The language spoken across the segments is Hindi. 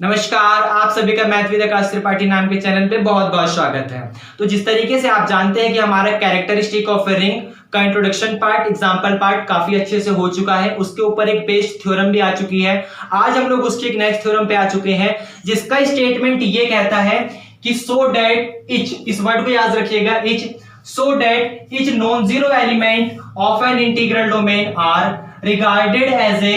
नमस्कार, आप सभी का मैथ विद आकाश त्रिपाठी नाम के चैनल पे बहुत बहुत स्वागत है। तो जिस तरीके से आप जानते हैं कि हमारा कैरेक्टरिस्टिक ऑफ ए रिंग का इंट्रोडक्शन पार्ट, एग्जांपल पार्ट काफी अच्छे से हो चुका है, उसके ऊपर एक बेस थ्योरम भी आ चुकी है। आज हम लोग उसके एक नेक्स्ट थ्योरम पे आ चुके हैं जिसका स्टेटमेंट ये कहता है कि सो डैट इच, इस वर्ड को याद रखिएगा, etch, so that each non zero element of an integral domain are regarded as a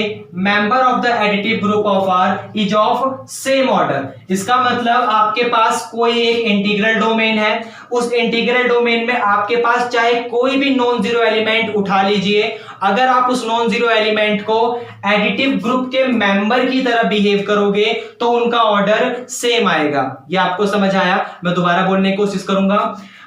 member of the additive group of R is of same order। इसका मतलब आपके पास कोई एक इंटीग्रल डोमेन है, उस इंटीग्रल डोमेन में आपके पास चाहे कोई भी नॉन जीरो एलिमेंट उठा लीजिए, अगर आप उस नॉन जीरो एलिमेंट को एडिटिव ग्रुप के मेंबर की तरह बिहेव करोगे तो उनका ऑर्डर सेम आएगा। ये आपको समझ आया? मैं दोबारा बोलने की कोशिश करूंगा।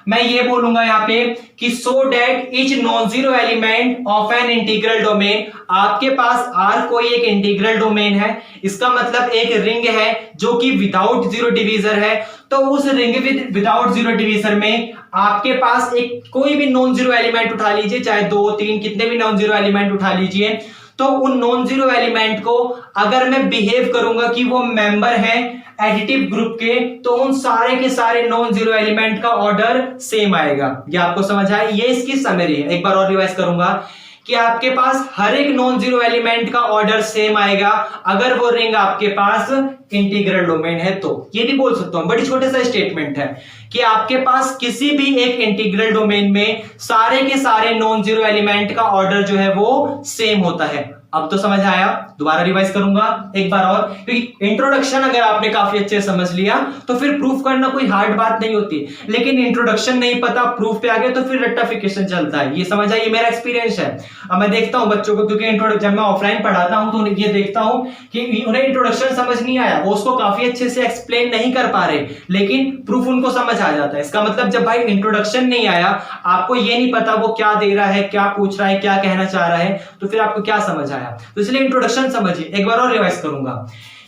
मैं ये बोलूंगा यहाँ पे कि सो that each non zero element of an integral domain, आपके पास आर कोई एक इंटीग्रल डोमेन है, इसका मतलब एक रिंग है जो कि विदाउट जीरो डिवीजर है। तो उस रिंग विदाउट जीरो डिवीजर में आपके पास एक कोई भी नॉन जीरो एलिमेंट उठा लीजिए, चाहे दो तीन कितने भी नॉन जीरो एलिमेंट उठा लीजिए, तो उन नॉन जीरो एलिमेंट को अगर मैं बिहेव करूंगा कि वो मेंबर है एडिटिव ग्रुप के, तो उन सारे के सारे नॉन जीरो एलिमेंट का ऑर्डर सेम आएगा। ये आपको समझ आया? ये इसकी समरी है। एक बार और रिवाइज करूंगा कि आपके पास हर एक नॉन जीरो एलिमेंट का ऑर्डर सेम आएगा अगर वो रिंग आपके पास इंटीग्रल डोमेन है। तो ये भी बोल सकता हूं, बड़ी छोटे सा स्टेटमेंट है कि आपके पास किसी भी एक इंटीग्रल डोमेन में सारे के सारे नॉन जीरो एलिमेंट का ऑर्डर जो है वो सेम होता है। अब तो समझ आया? दोबारा रिवाइज करूंगा एक बार और, क्योंकि इंट्रोडक्शन अगर आपने काफी अच्छे से समझ लिया तो फिर प्रूफ करना कोई हार्ड बात नहीं होती, लेकिन इंट्रोडक्शन नहीं पता, प्रूफ पे आ गए तो फिर रट्टाफिकेशन चलता है। ये समझ आइए, मेरा एक्सपीरियंस है। अब मैं देखता हूं बच्चों को, क्योंकि जब मैं ऑफलाइन पढ़ाता हूं तो ये देखता हूं कि उन्हें इंट्रोडक्शन समझ नहीं आया, वो उसको काफी अच्छे से एक्सप्लेन नहीं कर पा रहे, लेकिन प्रूफ उनको समझ आ जाता है। इसका मतलब जब भाई इंट्रोडक्शन नहीं आया, आपको ये नहीं पता वो क्या दे रहा है, क्या पूछ रहा है, क्या कहना चाह रहा है, तो फिर आपको क्या समझ आया? तो इसलिए इंट्रोडक्शन समझिए। एक बार और रिवाइज करूंगा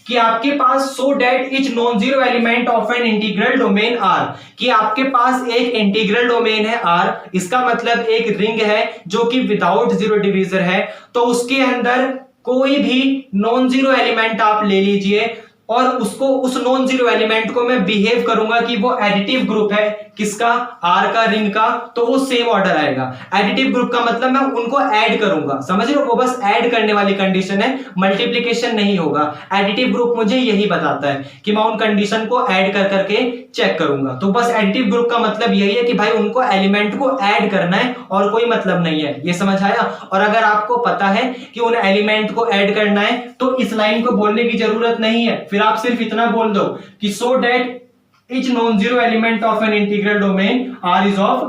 कि आपके पास so that each non zero element of an integral domain R, कि आपके पास एक इंटीग्रल डोमेन है आर, इसका मतलब एक रिंग है जो कि विदाउट जीरो डिवीजर है, तो उसके अंदर कोई भी नॉन जीरो एलिमेंट आप ले लीजिए और उसको, उस नॉन जीरो एलिमेंट को मैं बिहेव करूंगा कि वो एडिटिव ग्रुप है, किसका? आर का, रिंग का, तो वो सेम ऑर्डर आएगा। एडिटिव ग्रुप का मतलब मैं उनको ऐड करूंगा, समझ रहे हो? वो बस ऐड करने वाली कंडीशन है, मल्टीप्लीकेशन नहीं होगा। एडिटिव ग्रुप मुझे यही बताता है कि मैं उन कंडीशन को ऐड कर करके चेक करूंगा। तो बस एडिटिव ग्रुप का मतलब यही है कि भाई उनको एलिमेंट को ऐड करना है और कोई मतलब नहीं है। ये समझ आया? और अगर आपको पता है कि उन एलिमेंट को ऐड करना है तो इस लाइन को बोलने की जरूरत नहीं है, फिर आप सिर्फ इतना बोल दो कि so that each non-zero element of an integral domain R is of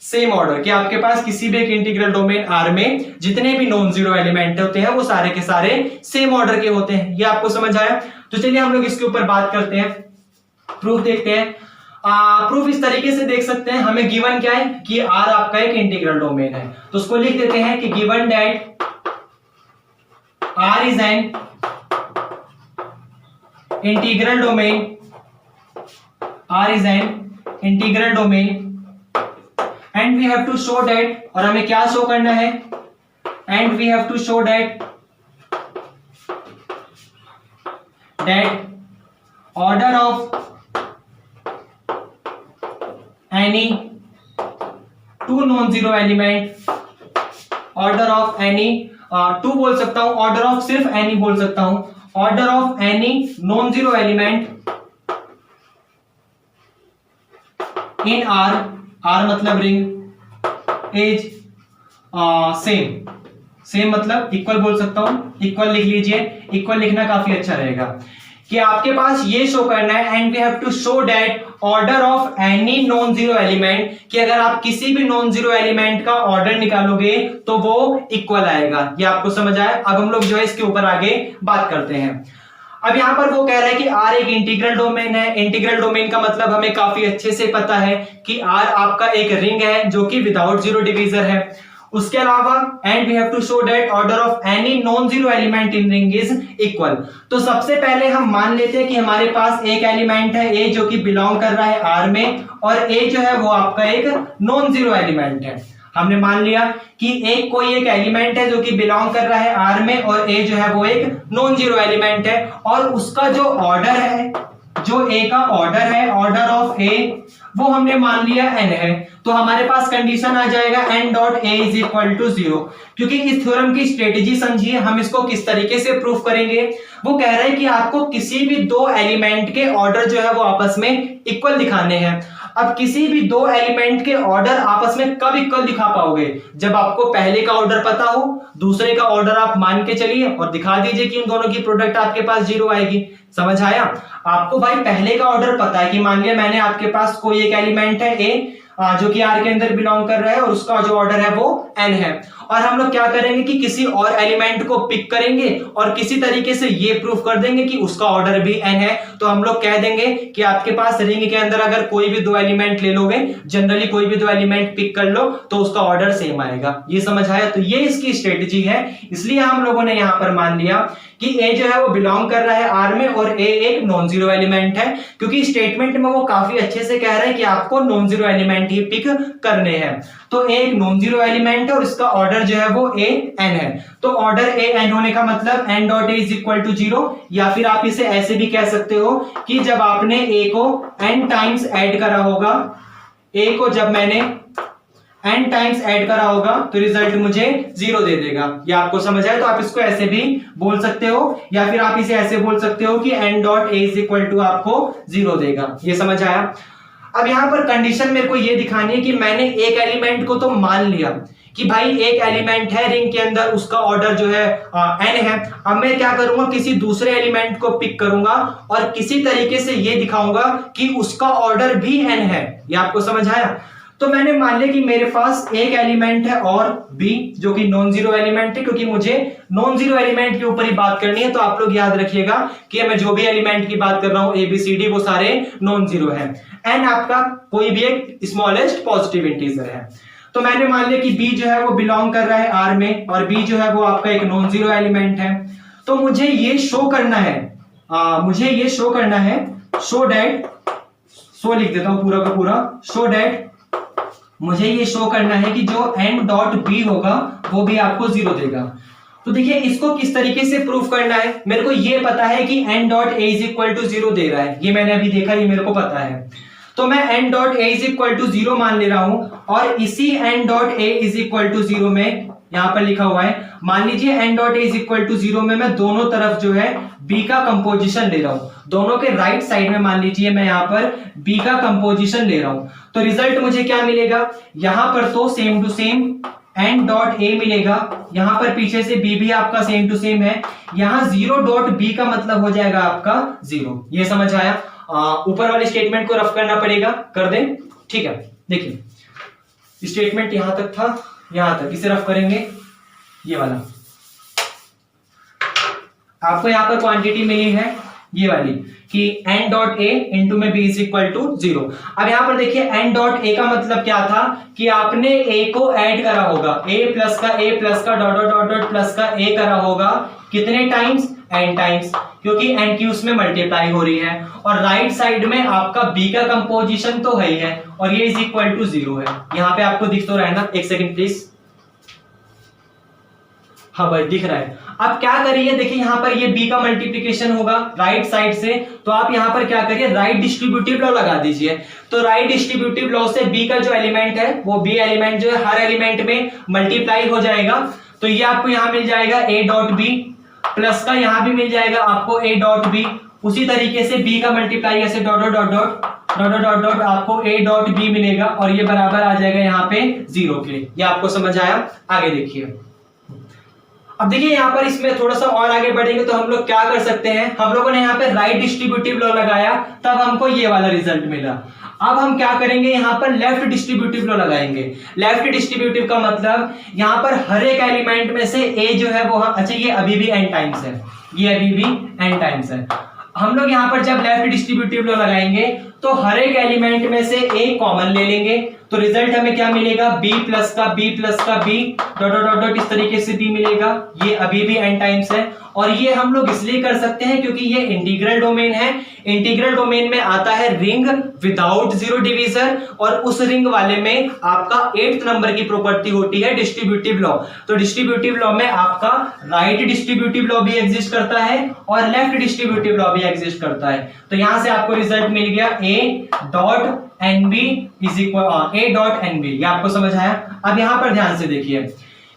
same order, कि आपके पास किसी भी एक इंटीग्रल डोमेन R में जितने भी नॉन जीरो एलिमेंट होते हैं वो सारे के सारे सेम ऑर्डर के होते हैं। ये आपको समझ आया? तो चलिए हम लोग इसके ऊपर बात करते हैं, प्रूफ देखते हैं। प्रूफ इस तरीके से देख सकते हैं, हमें गिवन क्या है कि R आपका एक इंटीग्रल डोमेन है, तो उसको लिख देते हैं कि given that R is an integral domain, R is an integral domain and we have to show that, और हमें क्या शो करना है? and we have to show that order of any two non-zero element, order of any to बोल सकता हूं, ऑर्डर ऑफ सिर्फ एनी बोल सकता हूं, order of any non zero element in R, R मतलब रिंग, इज सेम, सेम मतलब इक्वल बोल सकता हूं, इक्वल लिख लीजिए, इक्वल लिखना काफी अच्छा रहेगा कि आपके पास ये शो करना है and we have to show that order of any non zero element, कि अगर आप किसी भी नॉन जीरो एलिमेंट का ऑर्डर निकालोगे तो वो इक्वल आएगा। ये आपको समझ आया? अब हम लोग जो है इसके ऊपर आगे बात करते हैं। अब यहां पर वो कह रहा है कि R एक इंटीग्रल डोमेन है। इंटीग्रल डोमेन का मतलब हमें काफी अच्छे से पता है कि R आपका एक रिंग है जो कि विदाउट जीरो डिवीजर है। उसके अलावा and we have to show that order of any non zero element in ring is equal. तो सबसे पहले हम मान लेते हैं कि हमारे पास एक एलिमेंट है A जो कि बिलोंग कर रहा है R में, और A जो है वो आपका एक नॉन जीरो एलिमेंट है। हमने मान लिया कि एक कोई एक एलिमेंट है जो कि बिलोंग कर रहा है आर में, और ए जो है वो एक नॉन जीरो एलिमेंट है, और उसका जो ऑर्डर है, जो ए का ऑर्डर है, ऑर्डर ऑफ ए, वो हमने मान लिया n है। तो हमारे पास कंडीशन आ जाएगा n dot A is equal to 0। क्योंकि इस थ्योरम की स्ट्रेटेजी समझिए, हम इसको किस तरीके से प्रूफ करेंगे। वो कह रहे हैं कि आपको किसी भी दो एलिमेंट के ऑर्डर जो है वो आपस में इक्वल दिखाने हैं। अब किसी भी दो एलिमेंट के ऑर्डर आपस में कब इक्वल दिखा पाओगे? जब आपको पहले का ऑर्डर पता हो, दूसरे का ऑर्डर आप मान के चलिए और दिखा दीजिए कि उन दोनों की प्रोडक्ट आपके पास 0 आएगी। समझ आया? आपको भाई पहले का ऑर्डर पता है कि मान लिया मैंने आपके पास कोई एक एलिमेंट है ए जो कि आर के अंदर बिलोंग कर रहा है, और उसका जो ऑर्डर है वो n है। और हम लोग क्या करेंगे कि किसी और एलिमेंट को पिक करेंगे और किसी तरीके से ये प्रूफ कर देंगे कि उसका ऑर्डर भी n है। तो हम लोग कह देंगे कि आपके पास रिंग के अंदर अगर कोई भी दो एलिमेंट ले लोगे, जनरली कोई भी दो एलिमेंट पिक कर लो तो उसका ऑर्डर सेम आएगा। ये समझ आया? तो ये इसकी स्ट्रेटेजी है। इसलिए हम लोगों ने यहां पर मान लिया कि ए जो है वो बिलोंग कर रहा है आर में और ए एक नॉन जीरो एलिमेंट है, क्योंकि स्टेटमेंट में वो काफी अच्छे से कह रहा है कि आपको नॉन जीरो एलिमेंट ही पिक करने हैं। तो ए एक नॉन जीरो एलिमेंट है और इसका ऑर्डर जो है वो ए एन है। तो ऑर्डर ए एन होने का मतलब N dot A is equal to 0, या फिर आप इसे ऐसे भी कह सकते हो कि जब आपने ए को एन टाइम्स ऐड करा होगा, ए को जब मैंने n टाइम्स ऐड करा होगा तो रिजल्ट मुझे 0 दे देगा। ये आपको समझ आया? तो आप इसको ऐसे भी बोल सकते हो, या फिर आप इसे ऐसे बोल सकते हो कि n dot A is equal to आपको 0 देगा। ये समझ आया? अब यहां पर कंडीशन मेरे को ये दिखानी है कि मैंने एक एलिमेंट को तो मान लिया कि भाई एक एलिमेंट है रिंग के अंदर, उसका ऑर्डर जो है n है। अब मैं क्या करूंगा, किसी दूसरे एलिमेंट को पिक करूंगा और किसी तरीके से ये दिखाऊंगा कि उसका ऑर्डर भी n है। ये आपको समझ आया? तो मैंने मान लिया कि मेरे पास एक एलिमेंट है और b जो कि नॉन जीरो एलिमेंट है, क्योंकि मुझे नॉन जीरो एलिमेंट के ऊपर ही बात करनी है। तो आप लोग याद रखिएगा कि मैं जो भी एलिमेंट की बात कर रहा हूं ABCD वो सारे नॉन जीरो है। n आपका कोई भी एक स्मॉलेस्ट पॉजिटिव इंटीजर है। तो मैंने मान लिया कि b जो है वो बिलोंग कर रहा है r में, और b जो है वो आपका एक नॉन जीरो एलिमेंट है। तो मुझे ये शो करना है, शो डैट, शो लिख देता हूं पूरा का पूरा, शो डैट, मुझे ये शो करना है कि जो n डॉट b होगा वो भी आपको 0 देगा। तो देखिए इसको किस तरीके से प्रूफ करना है। मेरे को ये पता है कि n dot a is equal to 0 दे रहा है, ये मैंने अभी देखा, ये मेरे को पता है। तो मैं n dot a is equal to 0 मान ले रहा हूं, और इसी n dot a is equal to 0 में यहां पर लिखा हुआ है, मान लीजिए n dot a is equal to 0 में मैं दोनों तरफ जो है b का कंपोजिशन ले रहा हूं, दोनों के राइट साइड में मान लीजिए मैं यहां पर b का कंपोजिशन ले रहा हूं। तो रिजल्ट मुझे क्या मिलेगा, यहां पर तो same to same n dot a मिलेगा, यहां पर पीछे से b भी आपका सेम टू सेम है, यहां 0 डॉट b का मतलब हो जाएगा आपका 0। ये समझ आया? ऊपर वाले स्टेटमेंट को रफ करना पड़ेगा, कर दें? ठीक है, देखिए स्टेटमेंट यहां तक था, यहां तक, इसे रफ करेंगे। ये वाला आपको यहां पर क्वांटिटी मिली है ये वाली कि n डॉट a इंटू में b इज इक्वल टू 0। अब यहां पर देखिए n डॉट a का मतलब क्या था कि आपने a को ऐड करा होगा, a प्लस का dot dot dot dot plus का a करा होगा, कितने टाइम्स? n टाइम्स, क्योंकि n की उसमें मल्टीप्लाई हो रही है, और राइट साइड में आपका b का कंपोजिशन तो है ही है, और ये इज इक्वल टू 0 है। यहां पे आपको दिख तो रहा है ना? एक सेकंड प्लीज। हाँ भाई दिख रहा है। अब क्या करिए, देखिए यहां पर ये b का मल्टीप्लिकेशन होगा राइट साइड से, तो आप यहां पर क्या करिए, राइट डिस्ट्रीब्यूटिव लॉ लगा दीजिए। तो राइट डिस्ट्रीब्यूटिव लॉ से b का जो एलिमेंट है वो b एलिमेंट जो है हर एलिमेंट में मल्टीप्लाई हो जाएगा। तो ये आपको यहां मिल जाएगा a डॉट b, प्लस का यहां भी मिल जाएगा आपको a डॉट b। उसी तरीके से b का मल्टीप्लाई ऐसे dot dot dot dot dot dot dot आपको a डॉट b मिलेगा, और ये बराबर आ जाएगा यहाँ पे 0 के। ये आपको समझ आया? आगे देखिए। अब देखिए यहाँ पर इसमें थोड़ा सा और आगे बढ़ेंगे तो हम लोग क्या कर सकते हैं, हम लोगों ने यहाँ पे राइट डिस्ट्रीब्यूटिव लॉ लगाया, तब हमको ये वाला रिजल्ट मिला। अब हम क्या करेंगे, यहाँ पर लेफ्ट डिस्ट्रीब्यूटिव लॉ लगाएंगे। लेफ्ट डिस्ट्रीब्यूटिव का मतलब यहाँ पर हर एक एलिमेंट में से a जो है वो, अच्छा ये अभी भी n टाइम्स है, ये अभी भी n टाइम्स है। हम लोग यहाँ पर जब लेफ्ट डिस्ट्रीब्यूटिव लॉ लगाएंगे तो हर एक एलिमेंट में से एक कॉमन ले लेंगे, तो रिजल्ट हमें क्या मिलेगा, b प्लस का b प्लस का b डॉट डॉट डॉट इस तरीके से b मिलेगा। ये अभी भी n टाइम्स है, और ये हम लोग इसलिए कर सकते हैं क्योंकि ये इंटीग्रल डोमेन है। इंटीग्रल डोमेन में आता है रिंग विदाउट जीरो डिवीजर, और उस रिंग वाले में आपका 8th नंबर की प्रॉपर्टी होती है डिस्ट्रीब्यूटिव लॉ। तो डिस्ट्रीब्यूटिव लॉ में आपका राइट डिस्ट्रीब्यूटिव लॉ भी एग्जिस्ट करता है और लेफ्ट डिस्ट्रीब्यूटिव लॉ भी एग्जिस्ट करता है। तो यहां से आपको रिजल्ट मिल गया a dot nb is equal a dot nb। ये आपको समझ आया। अब यहां पर ध्यान से देखिए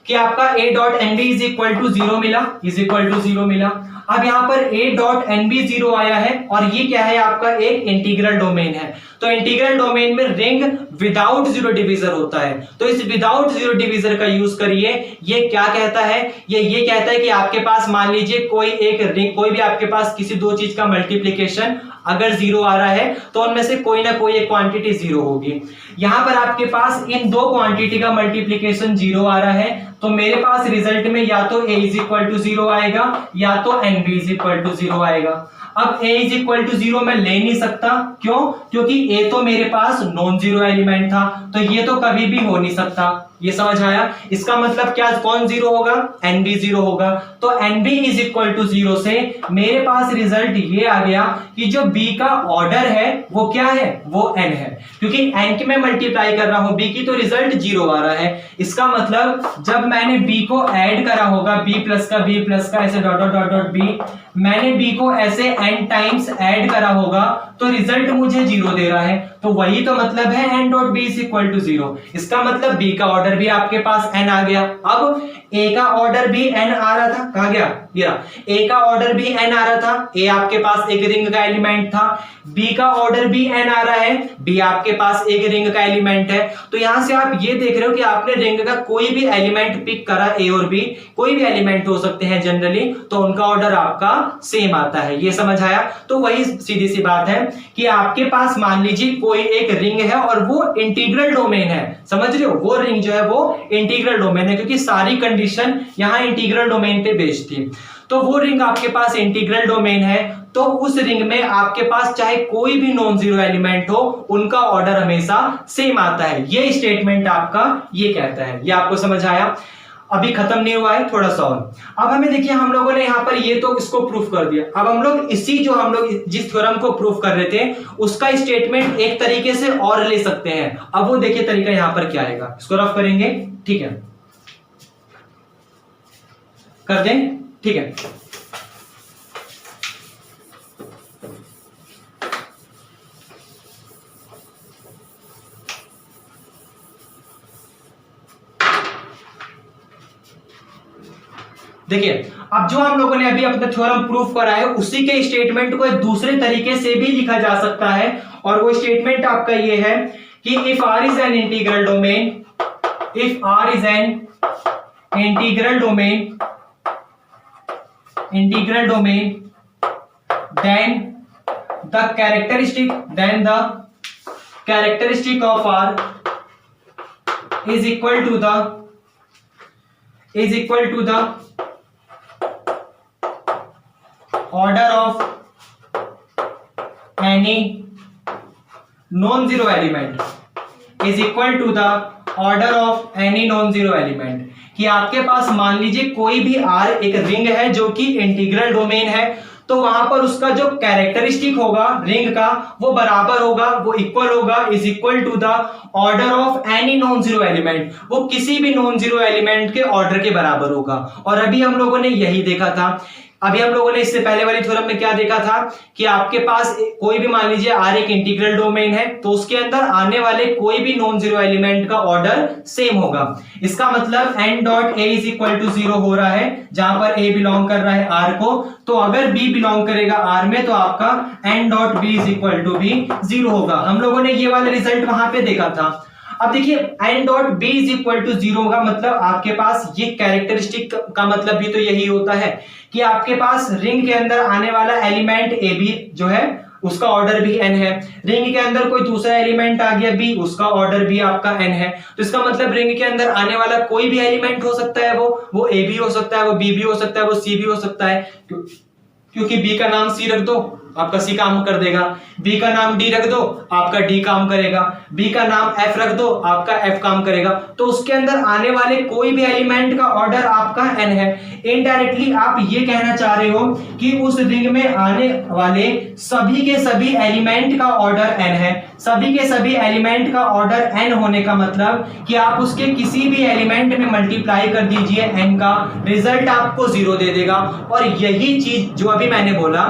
कि आपका a dot nb is equal to 0 मिला, इज इक्वल टू 0 मिला। अब यहां पर a डॉट nb 0 आया है, और ये क्या है, आपका एक इंटीग्रल डोमेन है। तो इंटीग्रल डोमेन में रिंग विदाउट जीरो डिवीजर होता है, तो इस विदाउट जीरो डिवीजर का यूज करिए। ये क्या कहता है, ये कहता है कि आपके पास मान लीजिए कोई एक रिंग, कोई भी आपके पास किसी दो चीज का मल्टीप्लीकेशन अगर जीरो आ रहा है तो उनमें से कोई ना कोई एक क्वांटिटी जीरो होगी। यहां पर आपके पास इन दो क्वांटिटी का मल्टीप्लीकेशन जीरो आ रहा है, तो मेरे पास रिजल्ट में या तो a इज इक्वल टू 0 आएगा या तो nb इज इक्वल टू 0 आएगा। अब a इज इक्वल टू 0 मैं ले नहीं सकता, क्यों, क्योंकि a तो मेरे पास नॉन जीरो एलिमेंट था, तो ये तो कभी भी हो नहीं सकता। ये समझ आया। इसका मतलब क्या, कौन जीरो होगा, nb जीरो होगा। तो nb इज इक्वल टू 0 से मेरे पास रिजल्ट ये आ गया कि जो b का ऑर्डर है वो क्या है, वो n है, क्योंकि n के मैं मल्टीप्लाई कर रहा हूं b की, तो रिजल्ट 0 आ रहा है। इसका मतलब जब मैंने b को ऐड करा होगा, b प्लस का ऐसे dot dot dot dot b, मैंने b को ऐसे n टाइम्स ऐड करा होगा, तो रिजल्ट मुझे 0 दे रहा है। तो वही तो मतलब है n dot b is equal to 0। इसका मतलब b का ऑर्डर भी आपके पास n आ गया। अब a का ऑर्डर भी n आ रहा था, कहां गया, ये a का ऑर्डर भी n आ रहा था, a आपके पास एक रिंग का एलिमेंट था। b का ऑर्डर भी n आ रहा है, b आपके पास एक रिंग का एलिमेंट है। तो यहां से आप ये देख रहे हो कि आपने रिंग का कोई भी एलिमेंट पिक करा, a और b कोई भी एलिमेंट हो सकते हैं जनरली, तो उनका ऑर्डर आपका सेम आता है। ये समझ आया। तो वही सीधी सी बात है कि आपके पास मान लीजिए कोई एक रिंग है और वो इंटीग्रल डोमेन है, समझ रहे हो, वो रिंग जो है वो इंटीग्रल डोमेन है, क्योंकि सारी कंडीशन यहां इंटीग्रल डोमेन पे बेस्ड थी। तो वो रिंग आपके पास इंटीग्रल डोमेन है, तो उस रिंग में आपके पास चाहे कोई भी नॉन जीरो एलिमेंट हो, उनका ऑर्डर हमेशा सेम आता है। ये स्टेटमेंट आपका ये कहता है। ये आपको समझ आया। अभी खत्म नहीं हुआ है, थोड़ा सा और। अब हमें देखिए, हम लोगों ने यहां पर ये तो इसको प्रूफ कर दिया। अब हम लोग इसी जो हम लोग जिस थ्योरम को प्रूफ कर रहे थे उसका स्टेटमेंट एक तरीके से और ले सकते हैं। अब वो देखिए तरीका यहां पर क्या आएगा, इसको रफ करेंगे, ठीक है, कर दें, ठीक है। देखिए, अब जो हम लोगों ने अभी अपना थ्योरम प्रूफ करा है उसी के स्टेटमेंट को एक दूसरे तरीके से भी लिखा जा सकता है, और वो स्टेटमेंट आपका ये है कि if R is an integral domain, if R is an integral domain, then the characteristic of R is equal to the order of any non-zero element, is equal to the order of any non-zero element। कि आपके पास मान लीजिए कोई भी R एक रिंग है जो कि इंटीग्रल डोमेन है, तो वहां पर उसका जो कैरेक्टरिस्टिक होगा रिंग का वो बराबर होगा, वो इक्वल होगा, is equal to the order of any non zero element, वो किसी भी नॉन जीरो एलिमेंट के ऑर्डर के बराबर होगा। और अभी हम लोगों ने यही देखा था, अभी हम लोगों ने इससे पहले वाली थ्योरम में क्या देखा था कि आपके पास कोई भी मान लीजिए R एक इंटीग्रल डोमेन है, तो उसके अंदर आने वाले कोई भी नॉन जीरो एलिमेंट का ऑर्डर सेम होगा। इसका मतलब n dot a is equal to 0 हो रहा है, जहां पर a बिलोंग कर रहा है R को, तो अगर b बिलोंग करेगा R में तो आपका n dot b is equal to भी 0 होगा। हम लोगों ने ये वाला रिजल्ट वहां पे देखा था। अब देखिए n dot b is equal to 0 का मतलब आपके पास ये कैरेक्टरिस्टिक का मतलब भी तो यही होता है कि आपके पास रिंग के अंदर आने वाला एलिमेंट ए बी जो है उसका ऑर्डर भी n है, रिंग के अंदर कोई दूसरा एलिमेंट आ गया b, उसका ऑर्डर भी आपका n है। तो इसका मतलब रिंग के अंदर आने वाला कोई भी एलिमेंट हो सकता है, वो a भी हो सकता है, वो b भी हो सकता है, वो c भी हो सकता है, क्योंकि b का नाम c रख दो आपका सी काम कर देगा। बी का नाम डी रख दो, आपका डी काम करेगा। बी का नाम एफ रख दो, आपका एफ काम करेगा। तो उसके अंदर आने वाले कोई भी एलिमेंट का ऑर्डर आपका एन है। इनडायरेक्टली आप ये कहना चाह रहे हो कि उस रिंग में आने वाले सभी के सभी एलिमेंट का ऑर्डर एन है। सभी के सभी एलिमेंट का ऑर्डर एन होने का मतलब कि आप उसके किसी भी एलिमेंट में मल्टीप्लाई कर दीजिए एन का, रिजल्ट आपको 0 दे देगा। और यही चीज जो अभी मैंने बोला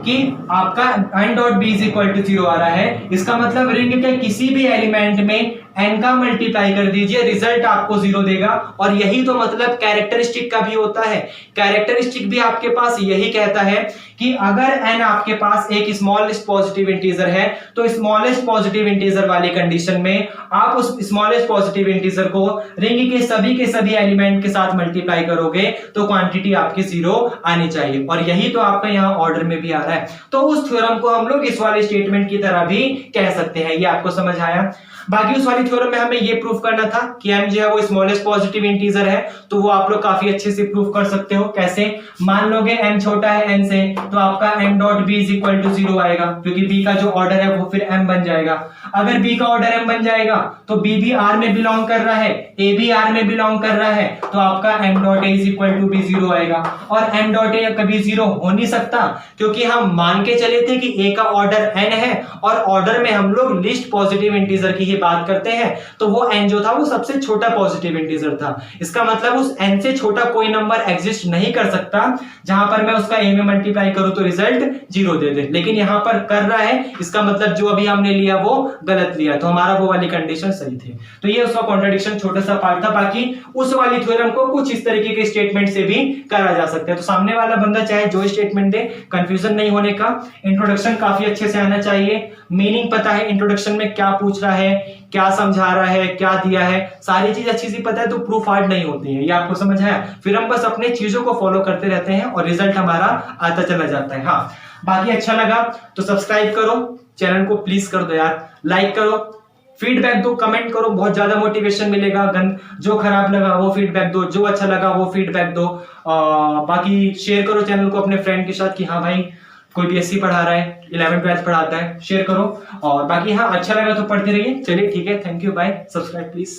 कि आपका n dot B is equal to 0 आ रहा है, इसका मतलब रिंग के किसी भी एलिमेंट में n का मल्टीप्लाई कर दीजिए, रिजल्ट आपको 0 देगा। और यही तो मतलब कैरेक्टरिस्टिक का भी होता है। कैरेक्टरिस्टिक भी आपके पास यही कहता है कि अगर n आपके पास एक स्मॉलेस्ट पॉजिटिव इंटीजर है तो स्मॉलेस्ट पॉजिटिव इंटीजर वाली कंडीशन में आप उस स्मॉलेस्ट पॉजिटिव इंटीजर को रिंग के सभी एलिमेंट के साथ मल्टीप्लाई करोगे तो क्वांटिटी आपकी 0 आनी चाहिए। और यही तो आपका यहाँ ऑर्डर में भी आ रहा है। तो उस थ्योरम को हम लोग इस वाले स्टेटमेंट की तरह भी कह सकते हैं। ये आपको समझ आया। बाकी उस वाली थ्योरम में हमें ये प्रूफ करना था कि m जो है वो स्मॉलेस्ट पॉजिटिव इंटीजर है, तो वो आप लोग काफी अच्छे से प्रूफ कर सकते हो। कैसे? मान लोगे m छोटा है n से, तो आपका m dot b is equal to 0 आएगा, क्योंकि b का जो ऑर्डर है वो फिर m बन जाएगा। अगर b का ऑर्डर m बन जाएगा तो b भी r में बिलोंग कर रहा है, a भी r में बिलोंग कर रहा है, तो आपका m dot a is equal to b 0 आएगा। और m डॉट a कभी 0 हो नहीं सकता, क्योंकि हम मान के चले थे कि a का ऑर्डर n है और ऑर्डर में हम लोग लिस्ट पॉजिटिव इंटीजर की बात करते हैं, तो वो n जो था वो सबसे छोटा पॉजिटिव इंटीजर था। इसका मतलब उस n से छोटा कोई नंबर एग्जिस्ट नहीं कर सकता जहां पर मैं उसका a में मल्टीप्लाई करूं तो रिजल्ट 0 दे दे। लेकिन यहां पर कर रहा है, इसका मतलब जो अभी हमने लिया वो गलत लिया, तो हमारा वो वाली कंडीशन सही थी। तो ये उसका कॉन्ट्रडिक्शन छोटा सा पार्ट था। बाकी उस वाली थ्योरम को कुछ इस तरीके के स्टेटमेंट से भी करा जा सकता है। तो सामने वाला बंदा चाहे जो स्टेटमेंट दे, कंफ्यूजन नहीं होने का। इंट्रोडक्शन काफी अच्छे से आना चाहिए, मीनिंग पता है इंट्रोडक्शन में क्या पूछ रहा है, क्या समझा रहा है, क्या दिया है, सारी चीज अच्छी सी पता है तो प्रूफ हार्ड नहीं होती है। ये आपको समझ आया? फिर हम बस अपने चीजों को फॉलो करते रहते हैं और रिजल्ट हमारा आता चला जाता है। हाँ, बाकी अच्छा लगा तो सब्सक्राइब करो, चैनल को प्लीज कर दो यार, लाइक करो, फीडबैक दो, कमेंट करो, बहुत ज्यादा मोटिवेशन मिलेगा। जो खराब लगा वो फीडबैक दो, जो अच्छा लगा वो फीडबैक दो। बाकी शेयर करो चैनल को अपने फ्रेंड के साथ कि हाँ भाई कोई बीएससी पढ़ा रहा है, 11th-12th पढ़ाता है, शेयर करो। और बाकी हाँ, अच्छा लगा तो पढ़ते रहिए। चलिए ठीक है, thank you, bye, subscribe please.